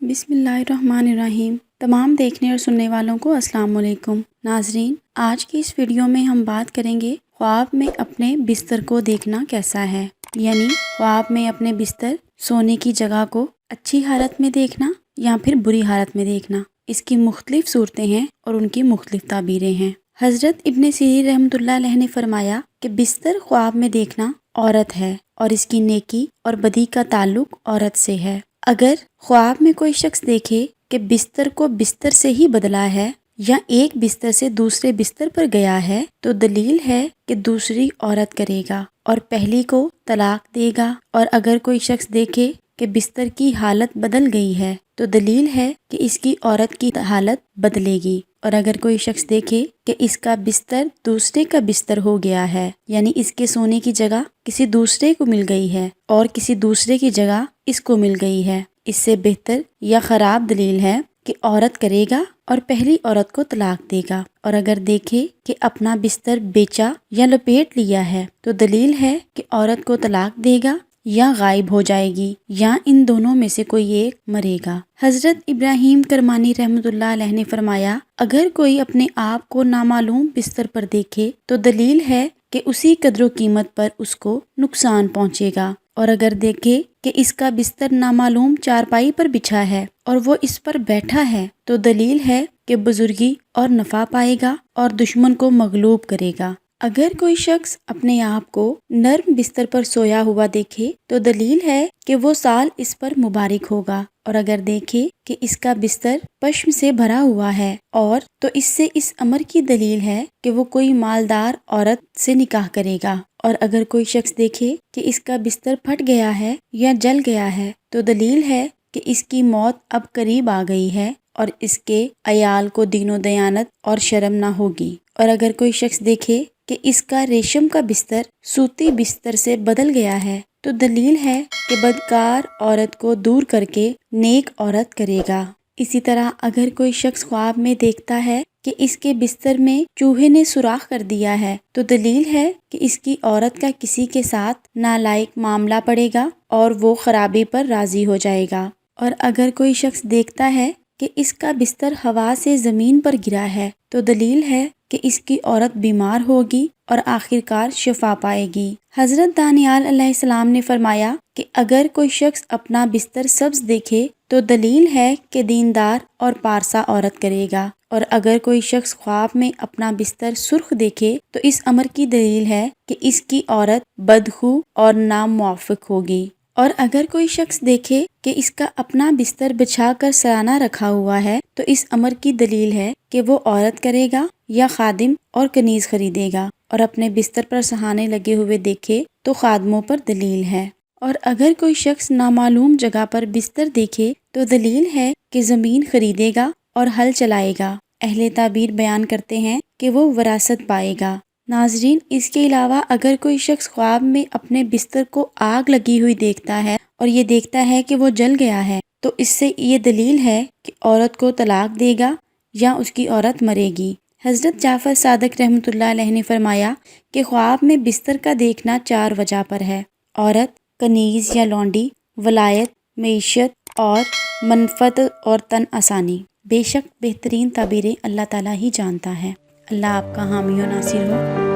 بسم اللہ الرحمن الرحیم۔ تمام دیکھنے اور سننے والوں کو السلام علیکم۔ ناظرین، آج کی اس ویڈیو میں ہم بات کریں گے خواب میں اپنے بستر کو دیکھنا کیسا ہے، یعنی خواب میں اپنے بستر سونے کی جگہ کو اچھی حالت میں دیکھنا یا پھر بری حالت میں دیکھنا۔ اس کی مختلف صورتیں ہیں اور ان کی مختلف تعبیریں ہیں۔ حضرت ابن سیرین رحمۃ اللہ علیہ نے فرمایا کہ بستر خواب میں دیکھنا عورت ہے اور اس کی نیکی اور بدی کا تعلق عورت سے ہے۔ اگر خواب میں کوئی شخص دیکھے کہ بستر کو بستر سے ہی بدلا ہے یا ایک بستر سے دوسرے بستر پر گیا ہے تو دلیل ہے کہ دوسری عورت کرے گا اور پہلی کو طلاق دے گا۔ اور اگر کوئی شخص دیکھے کہ بستر کی حالت بدل گئی ہے تو دلیل ہے کہ اس کی عورت کی حالت بدلے گی۔ اور اگر کوئی شخص دیکھے کہ اس کا بستر دوسرے کا بستر ہو گیا ہے، یعنی اس کے سونے کی جگہ کسی دوسرے کو مل گئی ہے اور کسی دوسرے کی جگہ اس کو مل گئی ہے، اس سے بہتر یا خراب دلیل ہے کہ عورت کرے گا اور پہلی عورت کو طلاق دے گا۔ اور اگر دیکھے کہ اپنا بستر بیچا یا لپیٹ لیا ہے تو دلیل ہے کہ عورت کو طلاق دے گا یا غائب ہو جائے گی یا ان دونوں میں سے کوئی ایک مرے گا۔ حضرت ابراہیم کرمانی رحمۃ اللہ علیہ نے فرمایا، اگر کوئی اپنے آپ کو نامعلوم بستر پر دیکھے تو دلیل ہے کہ اسی قدر و قیمت پر اس کو نقصان پہنچے گا، اور اگر دیکھے کہ اس کا بستر نامعلوم چارپائی پر بچھا ہے اور وہ اس پر بیٹھا ہے تو دلیل ہے کہ بزرگی اور نفع پائے گا اور دشمن کو مغلوب کرے گا۔ اگر کوئی شخص اپنے آپ کو نرم بستر پر سویا ہوا دیکھے تو دلیل ہے کہ وہ سال اس پر مبارک ہوگا، اور اگر دیکھے کہ اس کا بستر پشم سے بھرا ہوا ہے اور تو اس سے اس امر کی دلیل ہے کہ وہ کوئی مالدار عورت سے نکاح کرے گا۔ اور اگر کوئی شخص دیکھے کہ اس کا بستر پھٹ گیا ہے یا جل گیا ہے تو دلیل ہے کہ اس کی موت اب قریب آ گئی ہے اور اس کے عیال کو دین و دیانت اور شرم نہ ہوگی۔ اور اگر کوئی شخص دیکھے کہ اس کا ریشم کا بستر سوتی بستر سے بدل گیا ہے تو دلیل ہے کہ بدکار عورت کو دور کر کے نیک عورت کرے گا۔ اسی طرح اگر کوئی شخص خواب میں دیکھتا ہے کہ اس کے بستر میں چوہے نے سوراخ کر دیا ہے تو دلیل ہے کہ اس کی عورت کا کسی کے ساتھ نالائق معاملہ پڑے گا اور وہ خرابی پر راضی ہو جائے گا۔ اور اگر کوئی شخص دیکھتا ہے کہ اس کا بستر ہوا سے زمین پر گرا ہے تو دلیل ہے کہ اس کی عورت بیمار ہوگی اور آخرکار شفا پائے گی۔ حضرت دانیال علیہ السلام نے فرمایا کہ اگر کوئی شخص اپنا بستر سبز دیکھے تو دلیل ہے کہ دیندار اور پارسا عورت کرے گا، اور اگر کوئی شخص خواب میں اپنا بستر سرخ دیکھے تو اس امر کی دلیل ہے کہ اس کی عورت بدخو اور ناموافق ہوگی۔ اور اگر کوئی شخص دیکھے کہ اس کا اپنا بستر بچھا کر سرانہ رکھا ہوا ہے تو اس امر کی دلیل ہے کہ وہ عورت کرے گا یا خادم اور کنیز خریدے گا، اور اپنے بستر پر سہانے لگے ہوئے دیکھے تو خادموں پر دلیل ہے۔ اور اگر کوئی شخص نامعلوم جگہ پر بستر دیکھے تو دلیل ہے کہ زمین خریدے گا اور ہل چلائے گا۔ اہل تعبیر بیان کرتے ہیں کہ وہ وراثت پائے گا۔ ناظرین، اس کے علاوہ اگر کوئی شخص خواب میں اپنے بستر کو آگ لگی ہوئی دیکھتا ہے اور یہ دیکھتا ہے کہ وہ جل گیا ہے تو اس سے یہ دلیل ہے کہ عورت کو طلاق دے گا یا اس کی عورت مرے گی۔ حضرت جعفر صادق رحمۃ اللہ علیہ نے فرمایا کہ خواب میں بستر کا دیکھنا 4 وجہ پر ہے: عورت، کنیز یا لونڈی، ولایت، معیشت اور منفعت اور تن آسانی۔ بے شک بہترین تعبیریں اللہ تعالیٰ ہی جانتا ہے۔ اللہ آپ کا حامی و ناصر ہو۔